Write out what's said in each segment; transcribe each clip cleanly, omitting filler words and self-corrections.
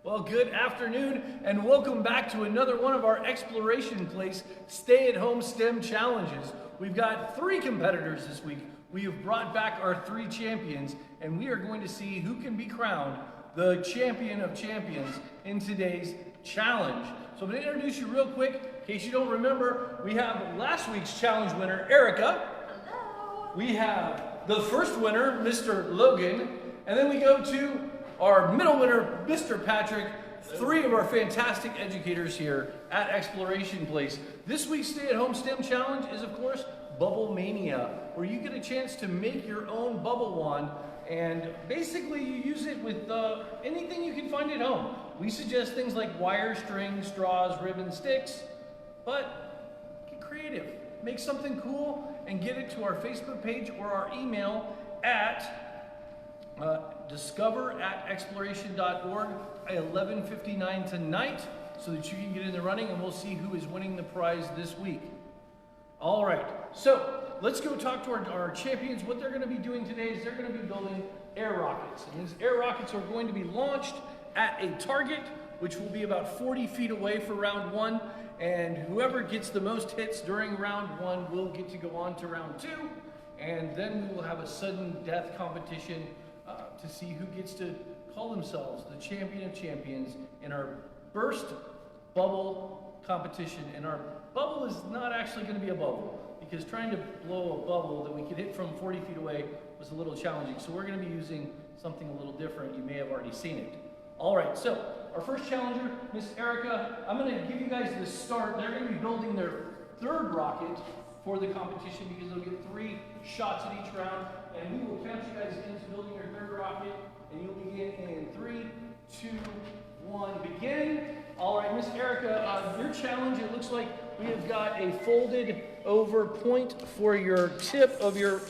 Well, good afternoon and welcome back to another one of our Exploration Place stay-at-home STEM challenges. We've got 3 competitors this week. We have brought back our 3 champions and we are going to see who can be crowned the champion of champions in today's challenge. So I'm going to introduce you real quick. In case you don't remember, we have last week's challenge winner, Erica. Hello. We have the first winner, Mr. Logan. And then we go to our middle winner, Mr. Patrick, 3 of our fantastic educators here at Exploration Place. This week's stay-at-home STEM challenge is, of course, Bubble Mania, where you get a chance to make your own bubble wand, and basically you use it with anything you can find at home. We suggest things like wire, string, straws, ribbon, sticks, but get creative. Make something cool and get it to our Facebook page or our email at discover@exploration.org at 11:59 tonight so that you can get in the running and we'll see who is winning the prize this week. All right, so let's go talk to our champions. What they're going to be doing today is they're going to be building air rockets. And these air rockets are going to be launched at a target, which will be about 40 feet away for round 1. And whoever gets the most hits during round 1 will get to go on to round 2. And then we will have a sudden death competition to see who gets to call themselves the champion of champions in our burst bubble competition. And our bubble is not actually going to be a bubble, because trying to blow a bubble that we could hit from 40 feet away was a little challenging. So we're going to be using something a little different. You may have already seen it. All right, so our first challenger, Miss Erica, I'm going to give you guys the start. They're going to be building their 3rd rocket for the competition because they'll get 3 shots at each round. And we will count you guys into building your 3rd rocket. And you'll begin in 3, 2, 1, begin. All right, Miss Erica, your challenge, it looks like we have got a folded over point for your tip of your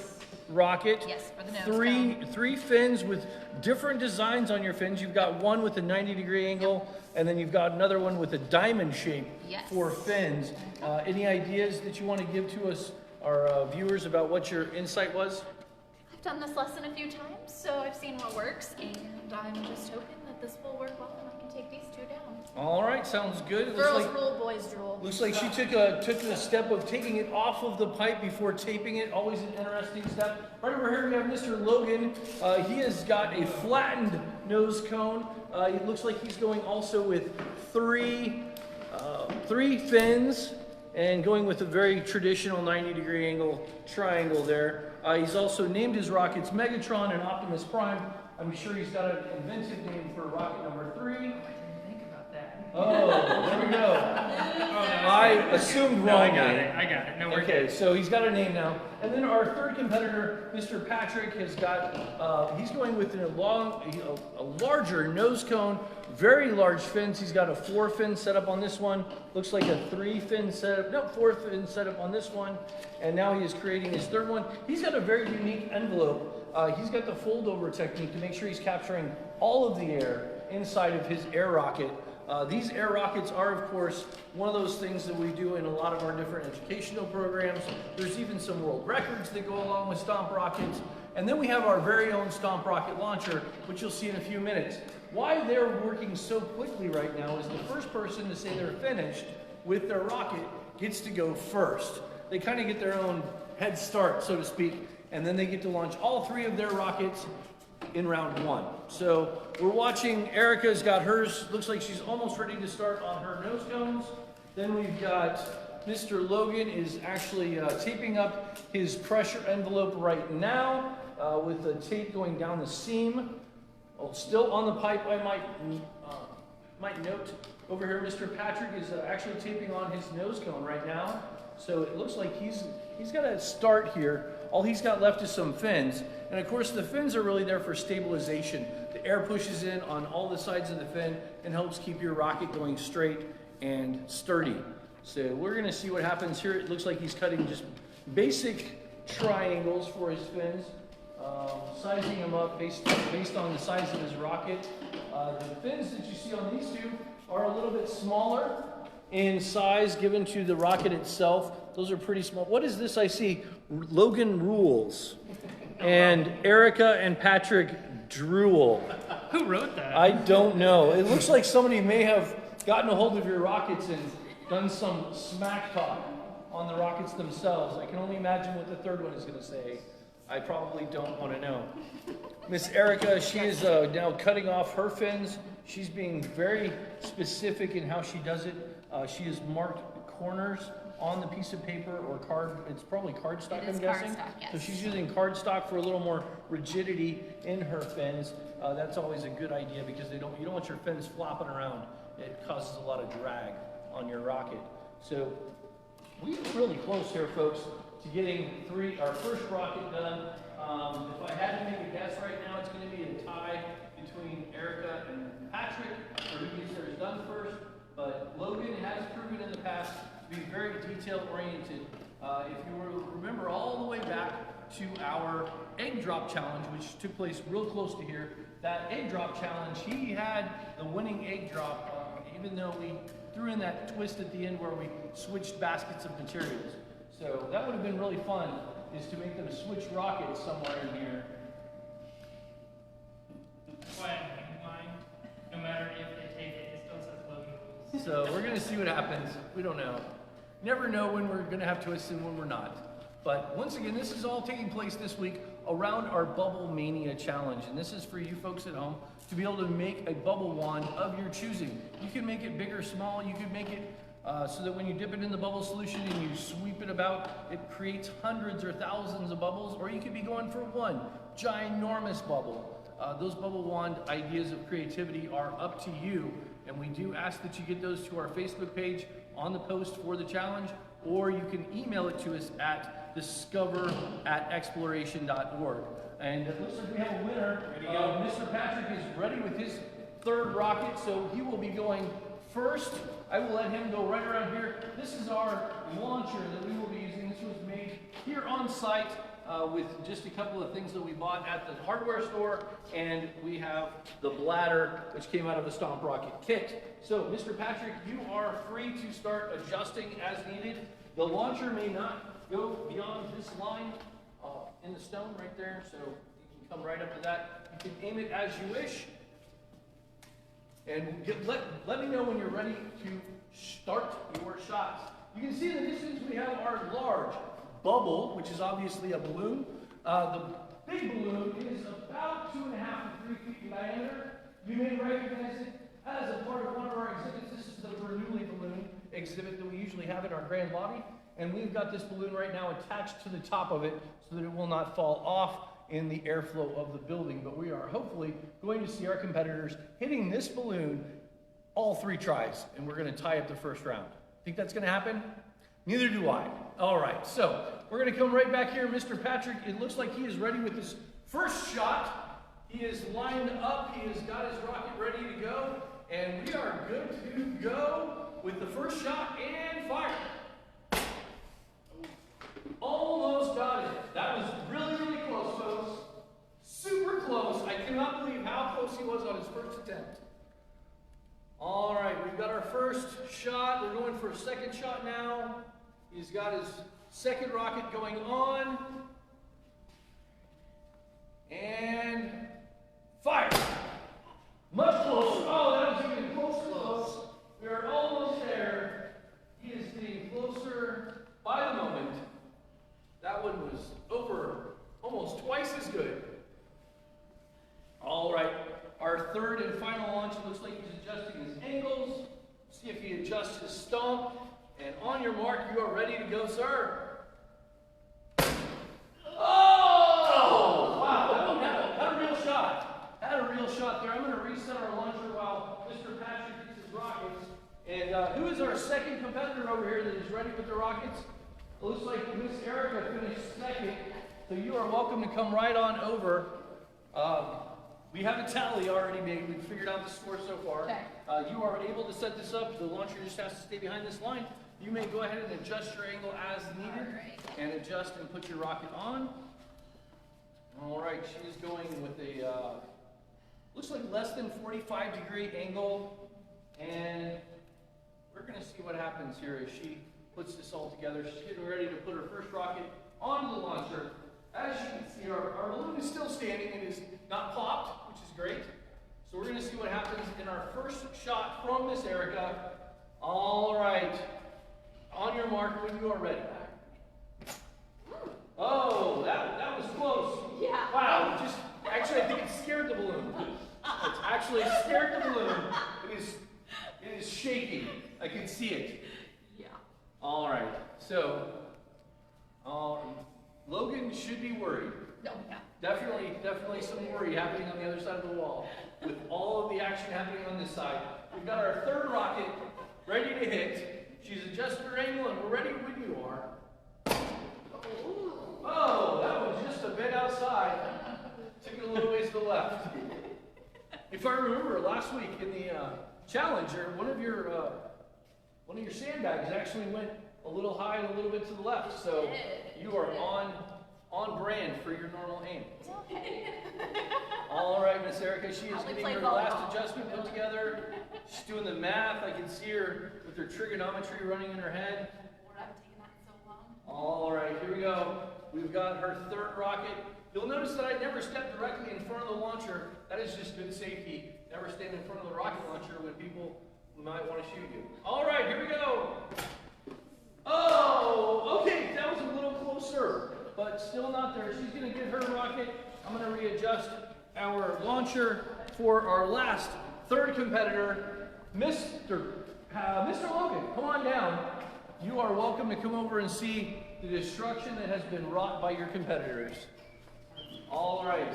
rocket. Yes, for the nose. 3 fins with different designs on your fins. You've got one with a 90-degree angle, and then you've got another one with a diamond shape for fins. Any ideas that you want to give to us, our viewers, about what your insight was? I've done this lesson a few times, so I've seen what works, and I'm just hoping that this will work well and I can take these 2 down. All right, sounds good. It Girls rule, boys drool. Looks like she took the step of taking it off of the pipe before taping it. Always an interesting step. Right over here we have Mr. Logan. He has got a flattened nose cone. It looks like he's going also with 3 fins and going with a very traditional 90-degree angle triangle there. He's also named his rockets Megatron and Optimus Prime. I'm sure he's got an inventive name for rocket number 3. Oh, there we go. I assumed wrong. No, I got it. No, we're okay, good. so he's got a name now. And then our 3rd competitor, Mr. Patrick, has got, he's going with a larger nose cone, very large fins. He's got a 4-fin setup on this one. Looks like a 3-fin setup, no, 4-fin setup on this one. And now he is creating his 3rd one. He's got a very unique envelope. He's got the fold-over technique to make sure he's capturing all of the air inside of his air rocket. These air rockets are, of course, one of those things that we do in a lot of our different educational programs. There's even some world records that go along with Stomp Rockets. And then we have our very own Stomp Rocket launcher, which you'll see in a few minutes. Why they're working so quickly right now is the first person to say they're finished with their rocket gets to go first. They kind of get their own head start, so to speak, and then they get to launch all 3 of their rockets in round 1. So we're watching. Erica's got hers. Looks like she's almost ready to start on her nose cones. Then we've got Mr. Logan is actually taping up his pressure envelope right now with the tape going down the seam. Oh, still on the pipe. I might note over here, Mr. Patrick is actually taping on his nose cone right now. So it looks like he's got a start here. All he's got left is some fins. And of course the fins are really there for stabilization. The air pushes in on all the sides of the fin and helps keep your rocket going straight and sturdy. So we're gonna see what happens here. It looks like he's cutting just basic triangles for his fins, sizing them up based on the size of his rocket. The fins that you see on these 2 are a little bit smaller in size given to the rocket itself. Those are pretty small. What is this I see? Logan rules. And Erica and Patrick drool. Who wrote that? I don't know. It looks like somebody may have gotten a hold of your rockets and done some smack talk on the rockets themselves. I can only imagine what the third one is going to say. I probably don't want to know. Miss Erica, she is now cutting off her fins. She's being very specific in how she does it. She has marked corners on the piece of paper or card. It's probably cardstock, I'm guessing. Cardstock, yes. So she's using cardstock for a little more rigidity in her fins. That's always a good idea because you don't want your fins flopping around. It causes a lot of drag on your rocket. So we're really close here, folks, to getting our first rocket done. If I had to make a guess right now, it's going to be a tie between Erica and Patrick for who gets theirs done first. But Logan has proven in the past to be very detail-oriented. If you remember all the way back to our egg drop challenge, which took place real close to here, that egg drop challenge, he had the winning egg drop, even though we threw in that twist at the end where we switched baskets of materials. So that would have been really fun, is to make them switch rockets somewhere in here. That's why I'm making mine. No matter if they take it, it still says Logan rules. So we're going to see what happens. We don't know. Never know when we're going to have twists and when we're not. But once again, this is all taking place this week around our Bubble Mania challenge. And this is for you folks at home to be able to make a bubble wand of your choosing. You can make it big or small. You could make it so that when you dip it in the bubble solution and you sweep it about, it creates hundreds or thousands of bubbles. Or you could be going for one ginormous bubble. Those bubble wand ideas of creativity are up to you. And we do ask that you get those to our Facebook page on the post for the challenge, or you can email it to us at discover@exploration.org. And it looks like we have a winner. Mr. Patrick is ready with his third rocket, so he will be going first. I will let him go right around here. This is our launcher that we will be using. This was made here on site with just a couple of things that we bought at the hardware store, and we have the bladder, which came out of the Stomp Rocket kit. So, Mr. Patrick, you are free to start adjusting as needed. The launcher may not go beyond this line in the stone right there, so you can come right up to that. You can aim it as you wish. And let me know when you're ready to start your shots. You can see in the distance we have our large bubble, which is obviously a balloon. The big balloon is about 2.5 to 3 feet in diameter. You may recognize it as a part of one of our exhibits. This is the Bernoulli balloon exhibit that we usually have in our grand lobby. And we've got this balloon right now attached to the top of it so that it will not fall off in the airflow of the building. But we are hopefully going to see our competitors hitting this balloon all 3 tries. And we're going to tie up the first round. Think that's going to happen? Neither do I. All right, so we're going to come right back here. Mr. Patrick, it looks like he is ready with his first shot. He is lined up. He has got his rocket ready to go. And we are good to go with the first shot and fire. Almost got it. That was really, really close, folks. Super close. I cannot believe how close he was on his first attempt. All right, we've got our first shot. We're going for a second shot now. He's got his second rocket going on. And fire. Much closer. Oh, that was even close. We are almost there. He is getting closer by the moment. That one was over almost twice as good. All right, our third and final launch. It looks like he's adjusting his angles. See if he adjusts his stomp. And on your mark, you are ready to go, sir. Oh! Wow, that one had a real shot. Had a real shot there. I'm going to reset our launcher while Mr. Patrick gets his rockets. And who is our second competitor over here that is ready with the rockets? It looks like Miss Erica finished second. So you are welcome to come right on over. We have a tally already made. We've figured out the score so far. Okay. You are able to set this up. The launcher just has to stay behind this line. You may go ahead and adjust your angle as needed. Right. And adjust and put your rocket on. All right, she is going with a, looks like less than 45-degree angle. And we're going to see what happens here as she puts this all together. She's getting ready to put her first rocket onto the launcher. As you can see, our balloon is still standing and is not popped, which is great. So we're going to see what happens in our first shot from Miss Erica. All right. On your mark when you are ready. Oh, that was close. Yeah. Wow. Actually, I think it scared the balloon. It's actually scared the balloon. It is shaking. I can see it. Yeah. All right. So, Logan should be worried. No, yeah. Definitely some worry happening on the other side of the wall with all of the action happening on this side. We've got our third rocket ready to hit. She's adjusted her angle and we're ready when you are. Oh, that was just a bit outside. Took it a little ways to the left. If I remember, last week in the Challenger, one of your sandbags actually went a little high and a little bit to the left. So you are on brand for your normal aim. Okay. All right, Miss Erica, she is I'll getting play her volleyball. last adjustment put together. She's doing the math. I can see her with her trigonometry running in her head. Lord, I've taken that so long. All right, here we go. We've got her third rocket. You'll notice that I never step directly in front of the launcher. That is just good safety. Never stand in front of the rocket launcher when people might want to shoot you. All right, here we go. Oh, okay, that was a little closer, but still not there. She's going to get her rocket. I'm going to readjust our launcher for our last third competitor, Mr. Logan. Come on down. You are welcome to come over and see the destruction that has been wrought by your competitors. All right.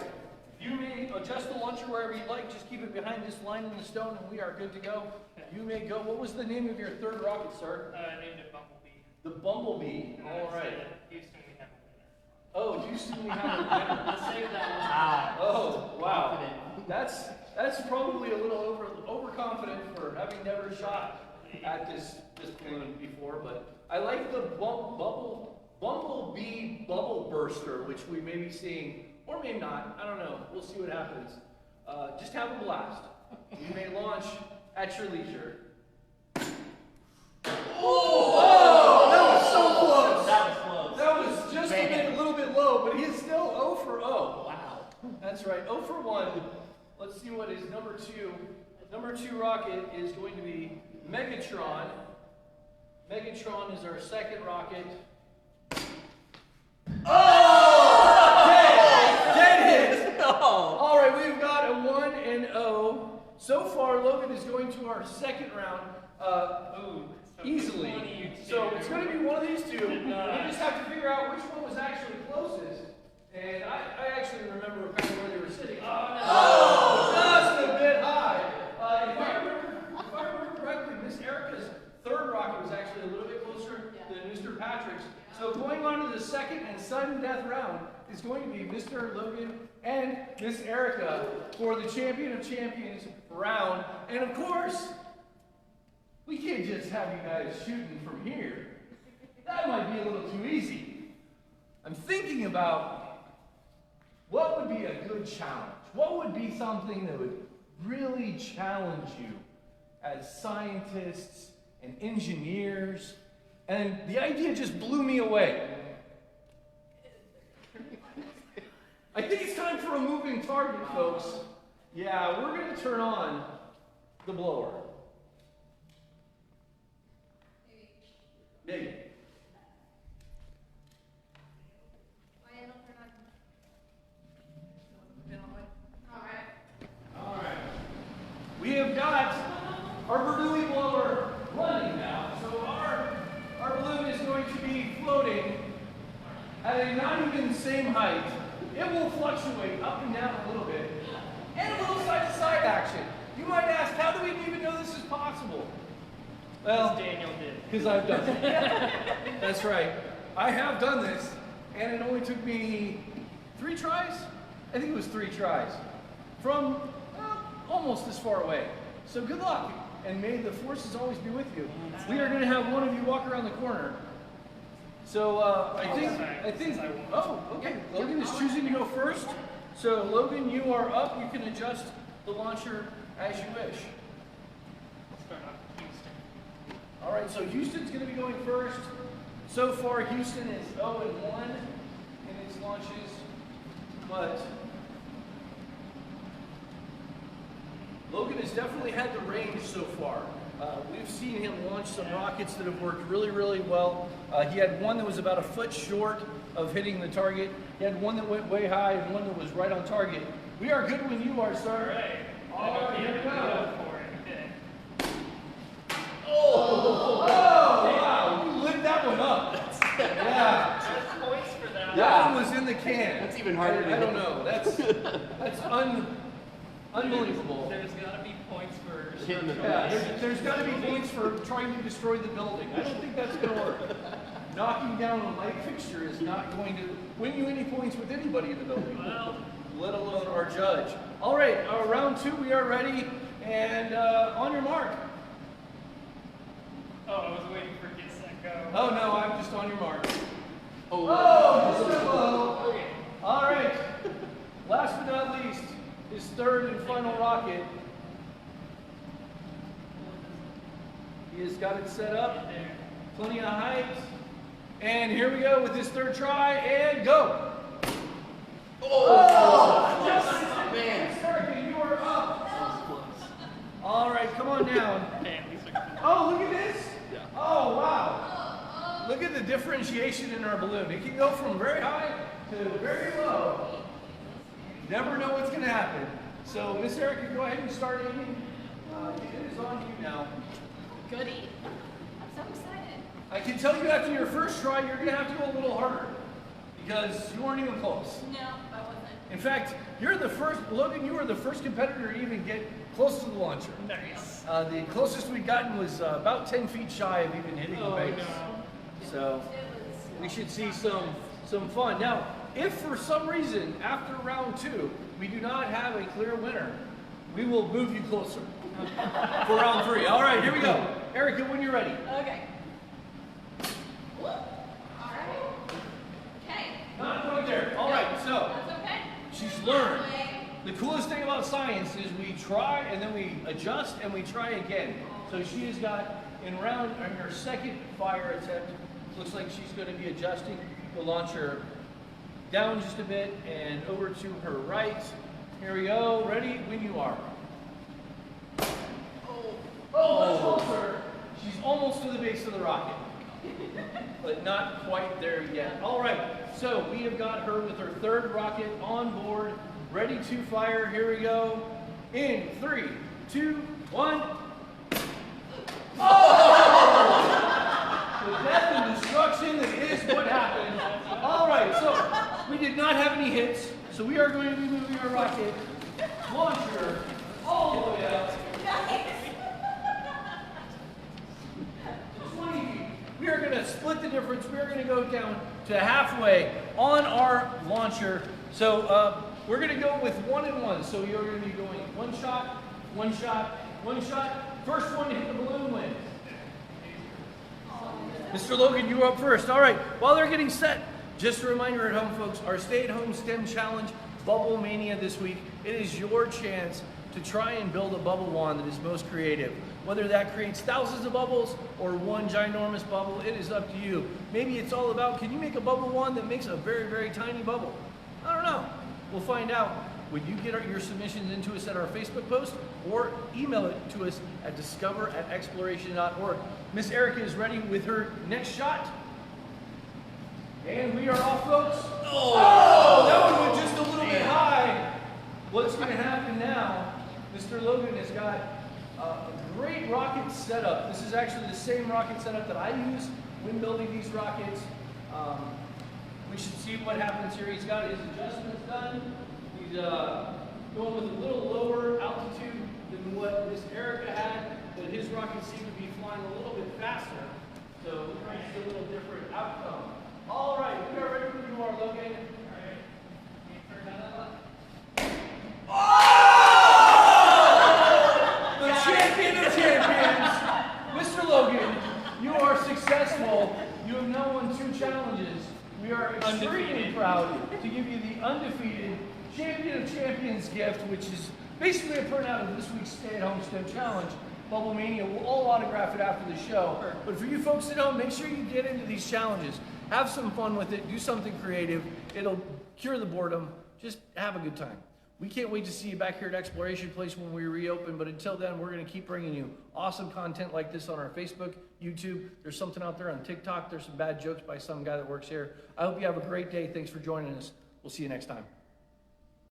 You may adjust the launcher wherever you'd like. Just keep it behind this line in the stone, and we are good to go. You may go. What was the name of your third rocket, sir? I named it Bumblebee. The Bumblebee. All right. Houston, we have a winner. Oh, Houston, we have a winner. Let's save that one. Oh, wow. That's probably a little overconfident for having never shot at this balloon before, but I like the Bumblebee bubble burster, which we may be seeing, or may not. I don't know. We'll see what happens. Just have a blast. You may launch at your leisure. Oh, that was so close. That was close. That was just a little bit low, but he's still 0 for 0. Wow. That's right, 0 for 1. Let's see what is number 2. Number 2 rocket is going to be Megatron. Megatron is our second rocket. Oh! Dead hit! All right, we've got a 1 and 0. So far, Logan is going to our second round easily. So it's going to be one of these two. We just have to figure out which one was actually closest. And I actually remember kind of where they were sitting. Oh, just a bit high. If I remember correctly, Miss Erica's third rocket was actually a little bit closer than Mr. Patrick's. So going on to the second and sudden death round is going to be Mr. Logan and Miss Erica for the Champion of Champions round. And of course, we can't just have you guys shooting from here. That might be a little too easy. I'm thinking about what would be a good challenge. What would be something that would really challenge you as scientists and engineers? And the idea just blew me away. I think it's time for a moving target, folks. Yeah, we're going to turn on the blower. Maybe. All right. We have got our Bernoulli blower running now. So our balloon is going to be floating at a not even same height. It will fluctuate up and down a little bit, and a little side-to-side action. You might ask, how do we even know this is possible? Well, Daniel did. because I've done it. That's right. I have done this, and it only took me 3 tries? I think it was 3 tries. From almost this far away. So good luck, and may the forces always be with you. We are going to have one of you walk around the corner. So I think. Oh, okay. Logan is choosing to go first. So Logan, you are up. You can adjust the launcher as you wish. Let's start off with Houston. All right. So Houston's going to be going first. So far, Houston is 0 and 1 in its launches, but has definitely had the range so far. We've seen him launch some rockets that have worked really, really well. He had one that was about a foot short of hitting the target. He had one that went way high and one that was right on target. We are good when you are, sir. All right, here we go. Oh, wow, you lit that one up. Yeah. Points for that. That one was in the can. That's even harder to I don't hit. know. That's unbelievable. There's got to be points for Hitting the Yeah, there's got to be points for trying to destroy the building. I don't think that's going to work. Knocking down a light fixture is not going to win you any points with anybody in the building, Well, let alone our judge. All right, round 2, we are ready, and on your mark. oh, I was waiting for get set go. Oh no, I'm just on your mark. Oh, Oh, just a low. Okay. All right. Last but not least, his third and final rocket. He has got it set up, There. plenty of height. And here we go with his third try, and go. Oh, just man. Starkey, you are up. All right, come on down. Hey, at least I can- Oh, look at this. Yeah. Oh, wow. Look at the differentiation in our balloon. It can go from very high to very low. Never know what's going to happen. So, Miss Erica, go ahead and start aiming. It is on you now. Goody. I'm so excited. I can tell you after your first try, you're going to have to go a little harder because you weren't even close. No, I wasn't. In fact, you're the first, Logan, you were the first competitor to even get close to the launcher. Nice. The closest we'd gotten was about 10 feet shy of even hitting the Oh, base. no. So we should see some fun. Now, if for some reason after round 2 we do not have a clear winner, we will move you closer for round 3. All right, here we go. Erica, when you're ready. Okay. All right. Okay. Not quite there. All right, so That's okay. she's learned. The coolest thing about science is we try and then we adjust and we try again. So she has got in her second fire attempt, looks like she's going to be adjusting the launcher down just a bit and over to her right. Here we go. Ready? When you are. Oh, that's closer. She's almost to the base of the rocket, but not quite there yet. All right, so we have got her with her third rocket on board, ready to fire. Here we go. In 3, 2, 1. Oh! The death and destruction that is what happened. All right, so we did not have any hits, so we are going to be moving our rocket launcher all the way out. We are going to split the difference. We are going to go down to halfway on our launcher. So we're going to go with 1 and 1. So you're going to be going one shot, one shot, one shot. First one to hit the balloon wins. Mr. Logan, you are up first. All right, while they're getting set, just a reminder at home, folks, our stay-at-home STEM Challenge Bubble Mania this week. It is your chance to try and build a bubble wand that is most creative. Whether that creates thousands of bubbles or one ginormous bubble, it is up to you. Maybe it's all about, can you make a bubble wand that makes a very, very tiny bubble? I don't know. We'll find out when you get your submissions into us at our Facebook post or email it to us at discover@exploration.org. Miss Erica is ready with her next shot. And we are off, folks. Oh, that one went just a little bit high. What's going to happen now, Mr. Logan has got a great rocket setup. This is actually the same rocket setup that I use when building these rockets. We should see what happens here. He's got his adjustments done. He's going with a little lower altitude than what Miss Erica had, but his rockets seem to be flying a little bit faster. So we're trying to see a little different outcome. All right, we are ready when you are, Logan. The champion of champions, Mr. Logan, you are successful. You have now won 2 challenges. We are extremely proud to give you the undefeated champion of champions gift, which is basically a printout of this week's stay-at-home STEM Challenge. Bubble Mania, we'll all autograph it after the show. But for you folks at home, make sure you get into these challenges. Have some fun with it. Do something creative. It'll cure the boredom. Just have a good time. We can't wait to see you back here at Exploration Place when we reopen, but until then, we're going to keep bringing you awesome content like this on our Facebook, YouTube. There's something out there on TikTok. There's some bad jokes by some guy that works here. I hope you have a great day. Thanks for joining us. We'll see you next time.